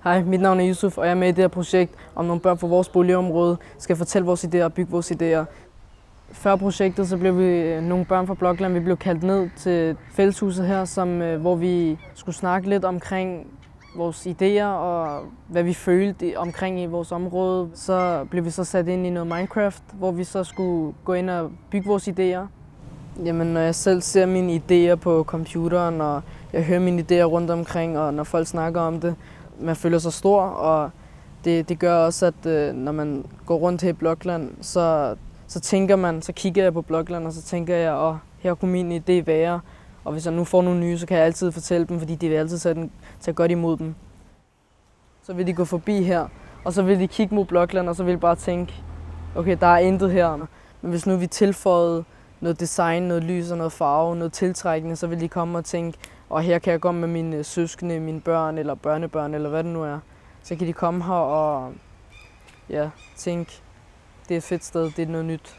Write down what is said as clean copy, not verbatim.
Hej, mit navn er Yusuf, og jeg er med i det her projekt om nogle børn fra vores boligområde skal fortælle vores idéer og bygge vores idéer. Før projektet så blev vi nogle børn fra Blokland, vi blev kaldt ned til fælleshuset her, hvor vi skulle snakke lidt omkring vores idéer og hvad vi følte omkring i vores område. Så blev vi så sat ind i noget Minecraft, hvor vi så skulle gå ind og bygge vores idéer. Jamen, når jeg selv ser mine idéer på computeren, og jeg hører mine idéer rundt omkring, og når folk snakker om det, man føler sig stor, og det gør også, at når man går rundt her i Blokland, så kigger jeg på Blokland, og så tænker jeg, her kunne min idé være. Og hvis jeg nu får nogle nye, så kan jeg altid fortælle dem, fordi de vil altid tage godt imod dem. Så vil de gå forbi her, og så vil de kigge mod Blokland, og så vil de bare tænke, okay, der er intet her. Men hvis nu vi tilføjede noget design, noget lys og noget farve, noget tiltrækkende, så vil de komme og tænke, her kan jeg gå med mine søskende, mine børn eller børnebørn, eller hvad det nu er. Så kan de komme her og tænke, det er et fedt sted, det er noget nyt.